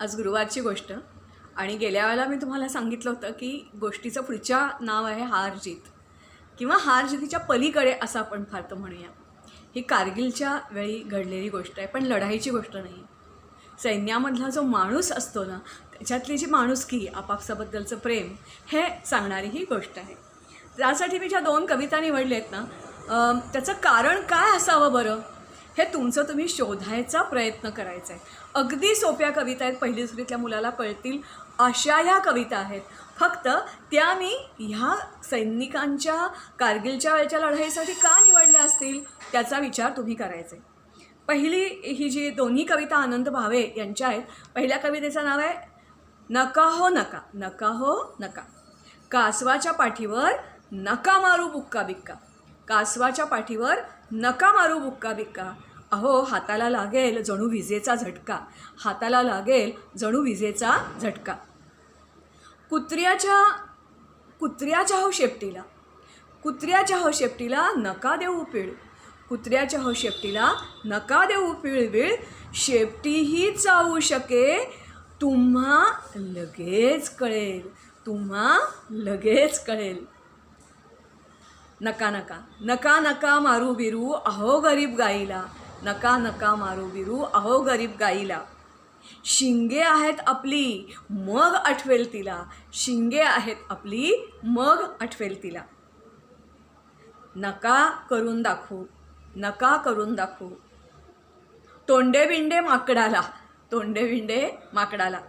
आज गुरुवारची गोष्ट आणि गेल्या वेळेला मी तुम्हाला सांगितलं होतं की गोष्टीचं पुढच्या नाव आहे हार जीत किंवा हार जितीच्या पलीकडे असं आपण फार तर म्हणूया. ही कारगिलच्या वेळी घडलेली गोष्ट आहे, पण लढाईची गोष्ट नाही. सैन्यामधला जो माणूस असतो ना, त्याच्यातली जी माणुसकी, आपापसाबद्दलचं प्रेम हे सांगणारी ही गोष्ट आहे. त्यासाठी मी ज्या 2 कविता निवडल्या आहेत ना, त्याचं कारण काय असावं बरं, हे तुमचं तुम्ही शोधायचा प्रयत्न करायचा आहे. अगदी सोप्या कविता आहेत, पहिली दुसरीतल्या मुलाला कळतील अशा ह्या कविता आहेत. फक्त त्या मी ह्या सैनिकांच्या कारगिलच्या वेळच्या लढाईसाठी का निवडल्या असतील त्याचा विचार तुम्ही करायचा आहे. पहिली ही जी दोन्ही कविता आनंद भावे यांच्या आहेत. पहिल्या कवितेचं नाव आहे नका हो नका, नका हो नका. कासवाच्या पाठीवर नका मारू बुक्का बिक्का, कासवाच्या पाठीवर नका मारू बुक्का बिक्का. अहो हाताला लागेल जणू विजेचा झटका, हाताला लागेल जणू विजेचा झटका. कुत्र्याच्या हो शेपटीला, कुत्र्याच्या हो शेपटीला नका देऊ पीळ, कुत्र्याच्या हो शेपटीला नका देऊ पिळविळ. शेपटीही चावू शके तुम्हा लगेच कळेल, तुम्हा लगेच कळेल. नका नका, नका नका मारू बिरू अहो गरीब गाईला, नका नका मारू बिरू अहो गरीब गाईला. शिंगे आहेत आपली मग आठवेल तिला, शिंगे आहेत आपली मग आठवेल तिला. नका करून दाखवू, नका करून दाखवू. तोंडे बिंडे माकडाला, तोंडे बिंडे माकडाला.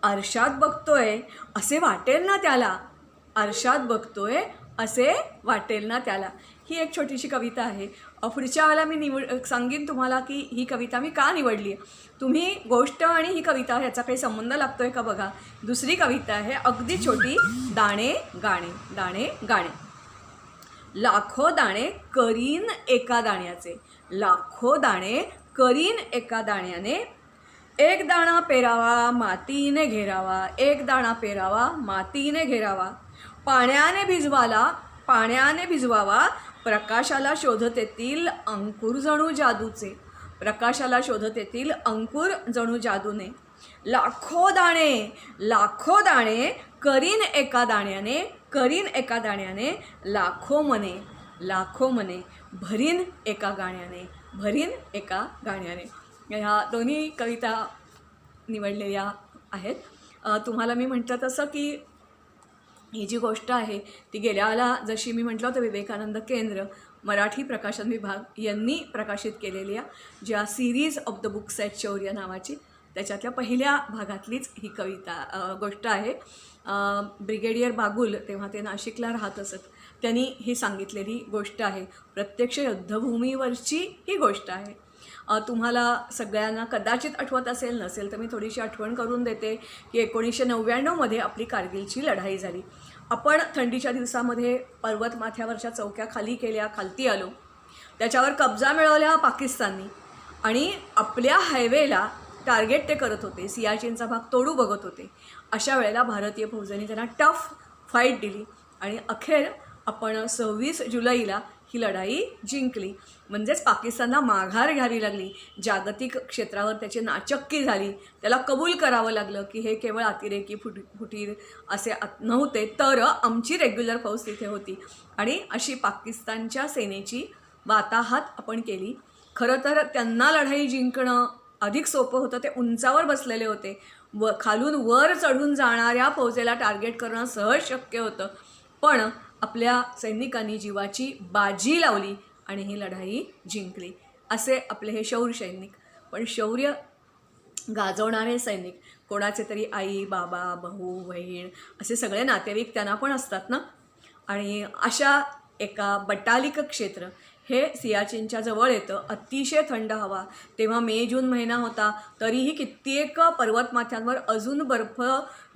आरशात बघतोय असे वाटेल ना त्याला, आरशात बघतोय असे वाटेल ना त्याला. ही एक छोटीशी कविता आहे. पुढच्या वेळेला मी सांगेन तुम्हाला की ही कविता मी का निवडली आहे. तुम्ही गोष्ट आणि ही कविता ह्याचा काही संबंध लागतो आहे का बघा. दुसरी कविता आहे अगदी छोटी, दाणे गाणे, दाणे गाणे. लाखो दाणे करीन एका दाण्याचे, लाखो दाणे करीन एका दाण्याने. एक दाणा पेरावा मातीने घेरावा, एक दाणा पेरावा मातीने घेरावा. पाण्याने भिजवाला, पाण्याने भिजवावा. प्रकाशाला शोधत येतील अंकुर जणू जादूचे, प्रकाशाला शोधत येतील अंकुर जणू जादूने. लाखो दाणे, लाखो दाणे करीन एका दाण्याने, करीन एका दाण्याने. लाखो मने, लाखो मने भरीन एका गाण्याने, भरीन एका गाण्याने. ह्या दोन्ही कविता निवडलेल्या आहेत. तुम्हाला मी म्हटलं तसं की ही जी गोष्ट आहे ती गेल्या वेळेला जशी मी म्हटलं होतं विवेकानंद केंद्र मराठी प्रकाशन विभाग यांनी प्रकाशित केलेल्या ज्या सिरीज ऑफ द बुक्स आहेत शौर्य नावाची, त्याच्यातल्या पहिल्या भागातलीच ही कविता गोष्ट आहे. ब्रिगेडियर बागुल तेव्हा ते नाशिकला राहत असत, त्यांनी ही सांगितलेली गोष्ट आहे. प्रत्यक्ष युद्धभूमीवरची ही गोष्ट आहे. तुम्हाला सगळ्यांना कदाचित आठवत असेल, नसेल तर मी थोडीशी आठवण करून देते की 1999मध्ये आपली कारगिलची लढाई झाली. आपण थंडीच्या दिवसामध्ये पर्वतमाथ्यावरच्या चौक्या खाली केल्या, खालती आलो, त्याच्यावर कब्जा मिळवल्या पाकिस्ताननी आणि आपल्या हायवेला टार्गेट ते करत होते, सियाचीनचा भाग तोडू बघत होते. अशा वेळेला भारतीय फौजांनी त्यांना टफ फाईट दिली आणि अखेर आपण 26 जुलैला ही लढाई जिंकली. म्हणजेच पाकिस्तानला माघार घ्यावी लागली, जागतिक क्षेत्रावर त्याची नाचक्की झाली. त्याला कबूल करावं लागलं की हे केवळ अतिरेकी फुटीर असे नव्हते, तर आमची रेग्युलर फौज तिथे होती. आणि अशी पाकिस्तानच्या सेनेची वाताहात आपण केली. खरं तर त्यांना लढाई जिंकणं अधिक सोपं होतं, ते उंचावर बसलेले होते. खालून वर चढून जाणाऱ्या फौजेला टार्गेट करणं सहज शक्य होतं, पण आपल्या सैनिकांनी जीवाची बाजी लावली आणि ही लढाई जिंकली. असे आपले हे शौर्य सैनिक. पण शौर्य गाजवणारे सैनिक कोणाचे तरी आई बाबा भाऊ बहीण असे सगळे नातेवाईक त्यांना पण असतात ना. आणि अशा एका बटालिक क्षेत्र हे सियाचीनच्या जवळ येतं. अतिशय थंड हवा, तेव्हा मे जून महिना होता, तरीही कित्येक पर्वतमाथ्यांवर अजून बर्फ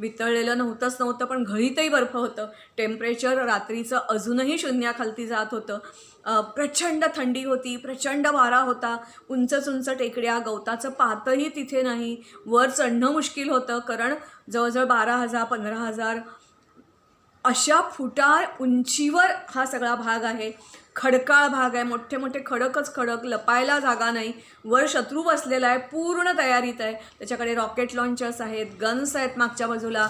वितळलेलं नव्हतं, पण घळीतही बर्फ होतं. टेम्परेचर रात्रीचं अजूनही शून्याखालती जात होतं. प्रचंड थंडी होती, प्रचंड वारा होता. उंच उंच टेकड्या, गवताचं पातही तिथे नाही. वर चढणं मुश्किल होतं, कारण जवळजवळ 12,000-15,000 अशा फुटा उंचीवर हा सगळा भाग आहे. खडकाळ भाग आहे, मोठे मोठे खडकच खडक, लपायला जागा नाही, वर शत्रू बसलेला आहे, पूर्ण तयारीत आहे, त्याच्याकडे रॉकेट लॉन्चर्स आहेत, गन्स आहेत मागच्या बाजूला,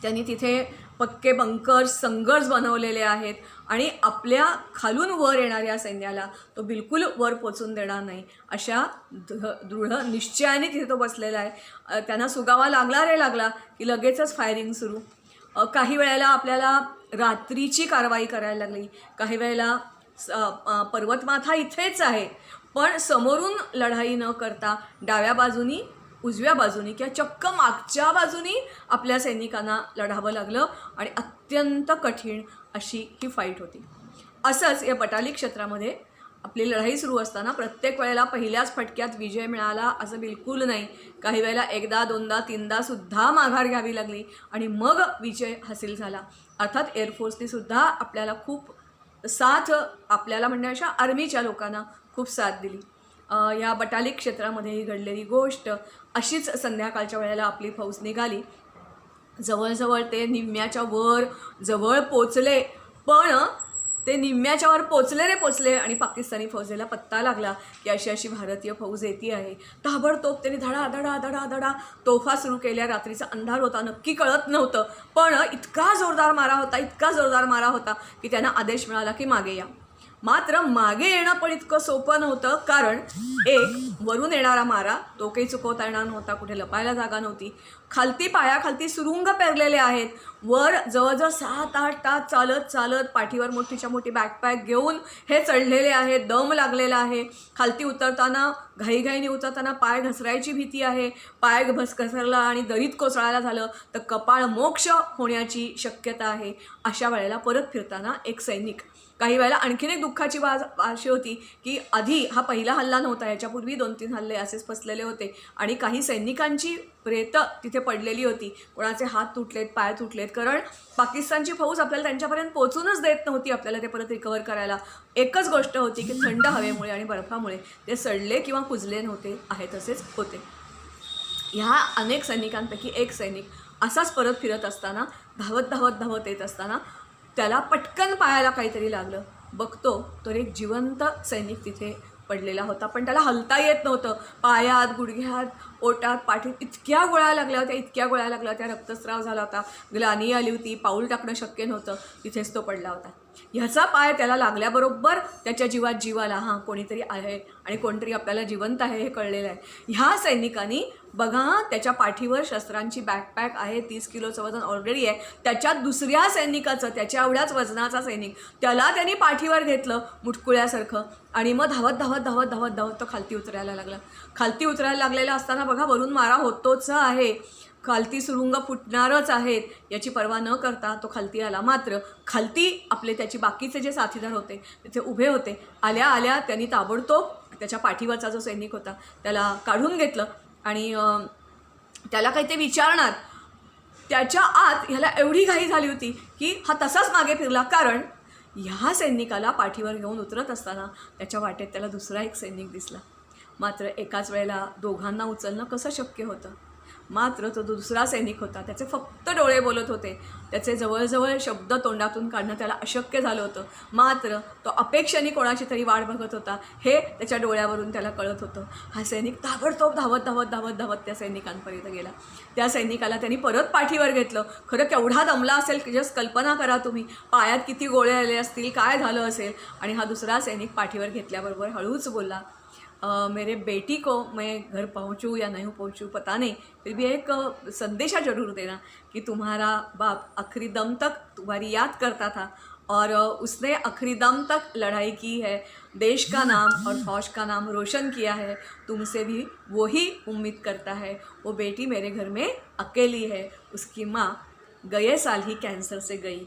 त्यांनी तिथे पक्के बंकर्स संघर्ष बनवलेले आहेत आणि आपल्या खालून वर येणाऱ्या सैन्याला तो बिलकुल वर पोचून देणार नाही अशा दृढ निश्चयाने तिथे तो बसलेला आहे. त्यांना सुगावा लागला रे लागला की लगेचच फायरिंग सुरू. काही वेळेला आपल्याला रात्रीची कारवाई करायला लागली, काही वेळेला पर्वतमाथा इथेच आहे पण समोरून लढाई न करता डाव्या बाजूनी, उजव्या बाजूनी किंवा चक्क मागच्या बाजूनी आपल्या सैनिकांना लढावं लागलं आणि अत्यंत कठीण अशी ही फाईट होती. असंच या बटाली क्षेत्रामध्ये आपली लढाई सुरू असताना प्रत्येक वेळेला पहिल्याच फटक्यात विजय मिळाला असं बिलकुल नाही. काही वेळेला एकदा दोनदा तीनदासुद्धा माघार घ्यावी लागली आणि मग विजय हासिल झाला. अर्थात एअरफोर्सनी सुद्धा आपल्याला खूप साथ, आपल्याला म्हणण्यापेक्षा आर्मीच्या लोकांना खूप साथ दिली. या बटाली क्षेत्रामध्ये ही घडलेली गोष्ट अशीच संध्याकाळच्या वेळेला आपली फौज निघाली. जवळजवळ ते निम्म्याच्या वर जवळ पोचले, पण ते निम्म्याच्या वर पोचले आणि पाकिस्तानी फौजेला पत्ता लागला की अशी अशी भारतीय फौज येते आहे. ताबडतोब त्यांनी धडा धडा धडा धडा तोफा सुरू केल्या. रात्रीचा अंधार होता, नक्की कळत नव्हतं, पण इतका जोरदार मारा होता की त्यांना आदेश मिळाला की मागे या. मात्र मागे येणं पण इतकं सोपं नव्हतं, कारण एक वरून येणारा मारा तो काही चुकवता येणार नव्हता, कुठे लपायला जागा नव्हती, खालती पायाखालती सुरुंग पेरलेले आहेत, वर जवळजवळ 7-8 तास चालत पाठीवर मोठीच्या मोठी बॅकपॅक घेऊन हे चढलेले आहेत, दम लागलेला आहे. खालती उतरताना घाईघाईने उतरताना पाय घसरायची भीती आहे, पाय घसरला आणि दरीत कोसळायला झालं तर कपाळ मोक्ष होण्याची शक्यता आहे. अशा वेळेला परत फिरताना एक सैनिक, काही वेळेला आणखीन एक दुःखाची बाब अशी होती की आधी हा पहिला हल्ला नव्हता, याच्यापूर्वी 2-3 हल्ले असेच फसलेले होते आणि काही सैनिकांची प्रेतं तिथे पडलेली होती, कोणाचे हात तुटलेत, पाय तुटलेत, कारण पाकिस्तानची फौज आपल्याला त्यांच्यापर्यंत पोचूनच देत नव्हती आपल्याला ते परत रिकवर करायला. एकच गोष्ट होती की थंड हवेमुळे आणि बर्फामुळे ते सडले किंवा कुजले नव्हते, आहे तसेच होते. ह्या अनेक सैनिकांपैकी एक सैनिक असाच परत फिरत असताना, धावत येत असताना त्याला पटकन पायाला काहीतरी लागलं. बघतो तर एक जिवंत सैनिक तिथे पडलेला होता, पण त्याला हलता येत नव्हतं. पायात, गुडघ्यात, ओटात, पाठीत इतक्या गोळ्या लागल्या होत्या, रक्तस्राव झाला होता, ग्लानी आली होती, पाऊल टाकणं शक्य नव्हतं, तिथेच तो पडला होता. ह्याचा पाय त्याला लागल्याबरोबर त्याच्या जीवात जीव आला, हां कोणीतरी आहे आणि कोणतरी आपल्याला जिवंत आहे हे कळलेलं आहे. ह्या सैनिकांनी बघा, त्याच्या पाठीवर शस्त्रांची बॅकपॅक आहे, 30 किलोचं वजन ऑलरेडी आहे, त्याच्यात दुसऱ्या सैनिकाचं, त्याच्या एवढ्याच वजनाचा सैनिक, त्याला त्यांनी पाठीवर घेतलं मुटकुळ्यासारखं आणि मग धावत तो खालती उतरायला लागला. खालती उतरायला लागलेला असताना बघा, वरून मारा होतोच आहे, खालती सुरुंग फुटणारच आहेत याची पर्वा न करता तो खालती आला. मात्र खालती आपले त्याचे बाकीचे जे साथीदार होते तिथे उभे होते. आल्या त्यांनी ताबडतोब त्याच्या पाठीवरचा जो सैनिक होता त्याला काढून घेतलं आणि त्याला काही ते विचारणार, त्याच्या आत ह्याला एवढी घाई झाली होती की हा तसाच मागे फिरला, कारण ह्या सैनिकाला पाठीवर घेऊन उतरत असताना त्याच्या वाटेत त्याला दुसरा एक सैनिक दिसला. मात्र एकाच वेळेला दोघांना उचलणं कसं शक्य होतं. मात्र तो दुसरा सैनिक होता, त्याचे फक्त डोळे बोलत होते, त्याचे जवळजवळ शब्द तोंडातून काढणं त्याला अशक्य झालं होतं. मात्र तो अपेक्षेने कोणाची तरी वाट बघत होता हे त्याच्या डोळ्यावरून त्याला कळत होतं. हा सैनिक ताबडतोब धावत त्या सैनिकांपर्यंत गेला. त्या सैनिकाला त्यांनी परत पाठीवर घेतलं. खरं केवढा दमला असेल, जस्ट कल्पना करा तुम्ही, पायात किती गोळे आले असतील, काय झालं असेल. आणि हा दुसरा सैनिक पाठीवर घेतल्याबरोबर हळूच बोलला, मेरे बेटी को मैं घर पहुंचूँ या नहीं पहुंचूँ पता नहीं, फिर भी एक संदेशा ज़रूर देना कि तुम्हारा बाप आखिरी दम तक तुम्हारी याद करता था और उसने आखिरी दम तक लड़ाई की है, देश का नाम और फौज का नाम रोशन किया है, तुमसे भी वही उम्मीद करता है. वो बेटी मेरे घर में अकेली है, उसकी माँ गए साल ही कैंसर से गई.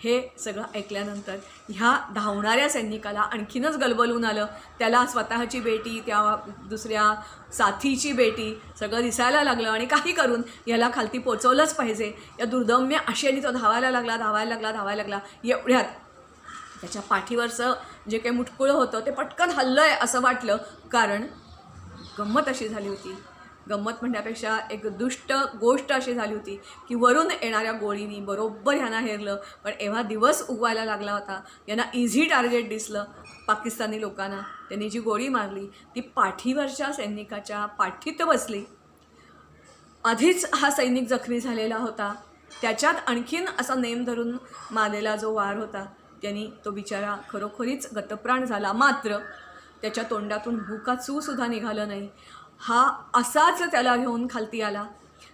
हे सगळं ऐकल्यानंतर ह्या धावणाऱ्या सैनिकाला आणखीनच गलबलून आलं. त्याला स्वतःची बेटी, त्या दुसऱ्या साथीची बेटी सगळं दिसायला लागलं आणि काही करून याला खालती पोचवलंच पाहिजे या दुर्दम्य आशेने तो धावायला लागला. एवढ्यात त्याच्या पाठीवरचं जे काही मुटकुळं होतं ते पटकन हललं आहे असं वाटलं, कारण गंमत अशी झाली होती, गंमत म्हणण्यापेक्षा एक दुष्ट गोष्ट अशी झाली होती की वरून येणाऱ्या गोळीनी बरोबर ह्यांना हेरलं. पण एव्हा दिवस उगवायला लागला होता, यांना इझी टार्गेट दिसलं पाकिस्तानी लोकांना. त्यांनी जी गोळी मारली ती पाठीवरच्या सैनिकाच्या पाठीत बसली. आधीच हा सैनिक जखमी झालेला होता, त्याच्यात आणखीन असा नेम धरून मारलेला जो वार होता, त्यांनी तो बिचारा खरोखरीच गतप्राण झाला. मात्र त्याच्या तोंडातून भुकाचूसुद्धा निघालं नाही. हा असाच त्याला घेऊन खालती आला.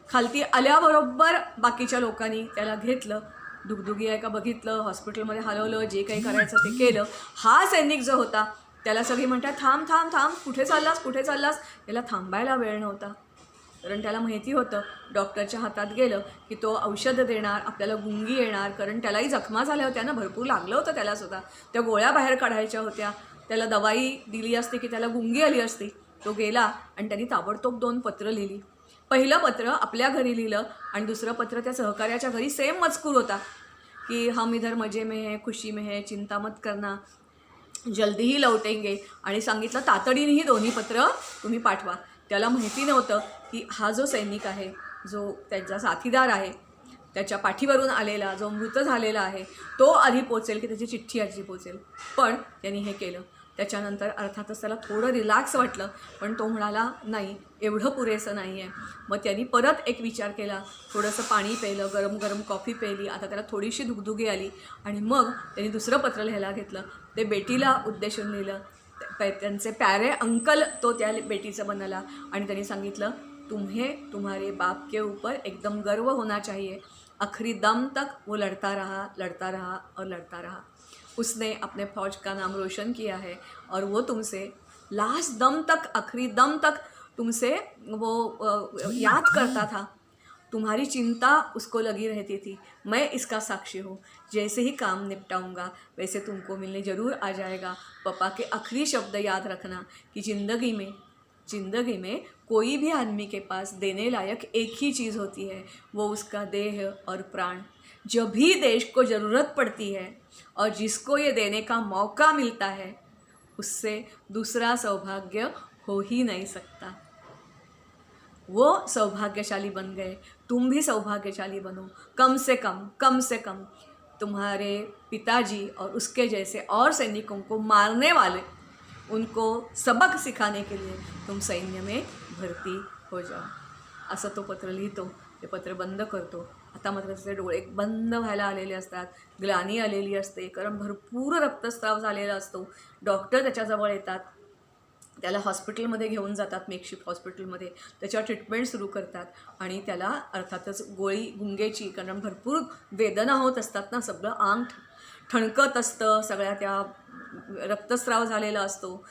खालती आल्याबरोबर बाकीच्या लोकांनी त्याला घेतलं, दुगदुगी आहे का बघितलं, हॉस्पिटलमध्ये हलवलं, जे काही करायचं ते केलं. हा सैनिक जो होता त्याला सगळी म्हणतात, थांब थांब थांब, कुठे चाललास कुठे चाललास. त्याला थांबायला वेळ नव्हता, कारण त्याला माहिती होतं डॉक्टरच्या हातात गेलं की तो औषध देणार, आपल्याला गुंगी येणार. कारण त्यालाही जखमा झाल्या होत्या ना, भरपूर लागलं होतं त्यालासुद्धा. त्या गोळ्या बाहेर काढायच्या होत्या, त्याला दवाई दिली असती की त्याला गुंगी आली असती. तो गेला आणि त्यांनी ताबडतोब 2 पत्र लिहिली. पहिलं पत्र आपल्या घरी लिहिलं आणि दुसरं पत्र त्या सहकार्याच्या घरी. सेम मजकूर होता की हम इधर मजे में है, खुशी में है, चिंता मत करना, जल्दी ही लौटेंगे. आणि सांगितलं तातडीने ही दोन्ही पत्र तुम्ही पाठवा. त्याला माहिती नव्हतं की हा जो सैनिक आहे, जो त्याचा साथीदार आहे, त्याच्या पाठीवरून आलेला, जो मृत झालेला आहे, तो आधी पोचेल की त्याची चिठ्ठी आधी पोचेल. पण त्यांनी हे केलं. त्याच्यानंतर अर्थातच त्याला थोडं रिलॅक्स वाटलं, पण तो म्हणाला नाही, एवढं पुरेसं नाही आहे. मग त्यांनी परत एक विचार केला, थोडंसं पाणी प्यायलं, गरम गरम कॉफी प्यायली. आता त्याला थोडीशी दुगदुगी आली आणि मग त्यांनी दुसरं पत्र लिहायला घेतलं. ते बेटीला उद्देशून लिहिलं. त्यांचे प्यारे अंकल तो त्या बेटीचं बनला आणि त्यांनी सांगितलं, तुम्हें तुम्हारे बाप के ऊपर एकदम गर्व होना चाहिए. आखिरी दम तक वो लड़ता रहा और लड़ता रहा. उसने अपने फौज का नाम रोशन किया है और वो तुमसे लास्ट दम तक, आखिरी दम तक तुमसे वो याद करता था. तुम्हारी चिंता उसको लगी रहती थी. मैं इसका साक्षी हूँ. जैसे ही काम निपटाऊंगा वैसे तुमको मिलने ज़रूर आ जाएगा. पापा के आखिरी शब्द याद रखना कि ज़िंदगी में कोई भी आदमी के पास देने लायक एक ही चीज़ होती है, वो उसका देह और प्राण. जब भी देश को ज़रूरत पड़ती है और जिसको ये देने का मौका मिलता है, उससे दूसरा सौभाग्य हो ही नहीं सकता. वो सौभाग्यशाली बन गए, तुम भी सौभाग्यशाली बनो. कम से कम तुम्हारे पिताजी और उसके जैसे और सैनिकों को मारने वाले, उनको सबक सिखाने के लिए तुम सैन्य में भरती हो जाओ. असं तो पत्र लिहितो. ते पत्र बंद करतो. आता मात्र त्याचे डोळे बंद व्हायला आलेले असतात, ग्लानी आलेली असते, कारण भरपूर रक्तस्राव झालेला असतो. डॉक्टर त्याच्याजवळ येतात, त्याला हॉस्पिटलमध्ये घेऊन जातात, मेकशिफ्ट हॉस्पिटलमध्ये. त्याच्यावर ट्रीटमेंट सुरू करतात आणि त्याला अर्थातच गोळी गुंगेची, कारण भरपूर वेदना होत असतात ना, सगळं अंग ठणकत असतं, सगळ्या त्या रक्तस्राव झालेला असतो,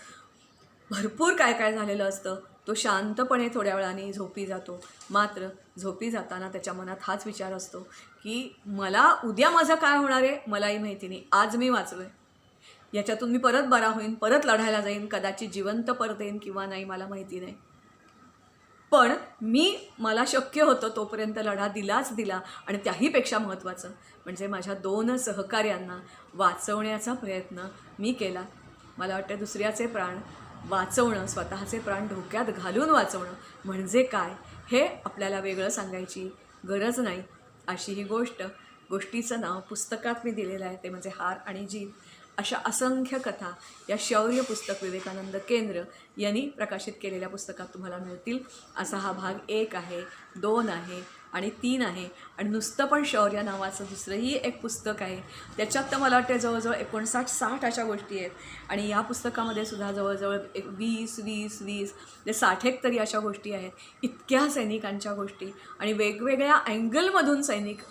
भरपूर काय काय झालेलं असतं. तो शांतपणे थोड्या वेळाने झोपी जातो. मात्र झोपी जाताना त्याच्या मनात हाच विचार असतो की मला उद्या माझं काय होणार आहे मलाही माहिती नाही. आज मी वाचलो आहे, याच्यातून मी परत बरा होईन, परत लढायला जाईन, कदाचित जिवंत परत येईन किंवा नाही मला माहिती नाही. पण मला शक्य होतं तोपर्यंत लढा दिला आणि त्याहीपेक्षा महत्त्वाचं म्हणजे माझ्या 2 सहकार्यांना वाचवण्याचा प्रयत्न मी केला. मला वाटतं दुसऱ्याचे प्राण वाचवणं, स्वतःचे प्राण धोक्यात घालून वाचवणं म्हणजे काय हे आपल्याला वेगळं सांगायची गरज नाही. अशी ही गोष्टीचं नाव पुस्तकात मी दिलेलं आहे, ते म्हणजे हार आणि जीत. अशा असंख्य कथा या शौर्य पुस्तक विवेकानंद केंद्र यांनी प्रकाशित केलेल्या पुस्तकात तुम्हाला मिळतील. असा हा भाग 1 आहे, 2 आहे आणि 3 आहे. आणि नुसतं पण शौर्य नावाचं दुसरंही एक पुस्तक आहे, त्याच्यात तर मला वाटतं जवळजवळ 59-60 अशा गोष्टी आहेत. आणि या पुस्तकामध्ये सुद्धा जवळजवळ 20 ते 60 तरी अशा गोष्टी आहेत. इतक्या सैनिकांच्या गोष्टी आणि वेगवेगळ्या अँगलमधून सैनिक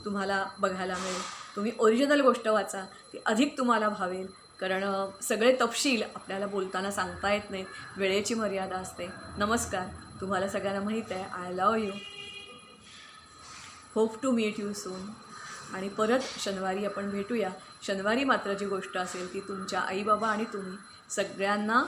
तुम्हाला बघायला मिळेल. तुम्ही ओरिजिनल गोष्ट वाचा, ती अधिक तुम्हाला भावेल. कारण सगळे तपशील आपल्याला बोलताना सांगता येत नाहीत, वेळेची मर्यादा असते. नमस्कार, तुम्हाला सगळ्यांना माहीत आहे, I love you. Hope to meet you soon. आणि परत शनिवारी आपण भेटूया. शनिवारी मात्र जी गोष्ट असेल ती तुमच्या आईबाबा आणि तुम्ही सगळ्यांना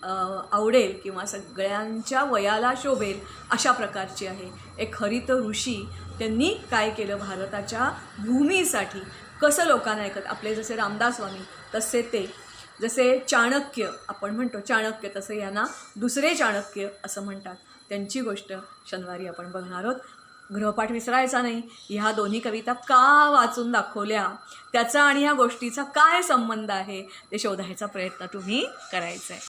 आवडेल किंवा सगळ्यांच्या वयाला शोभेल अशा प्रकारची आहे. एक हरित ऋषी, त्यांनी काय केलं भारताच्या भूमीसाठी, कसं लोकांना ऐकत, आपले जसे रामदास स्वामी तसे ते जसे चाणक्य आपण म्हणतो चाणक्य, तसं यांना दुसरे चाणक्य असं म्हणतात. त्यांची गोष्ट शनिवारी आपण बघणार आहोत. गृहपाठ विसरायचा नाही. ह्या दोन्ही कविता का वाचून दाखवल्या, त्याचा आणि ह्या गोष्टीचा काय संबंध आहे ते शोधायचा प्रयत्न तुम्ही करायचा आहे.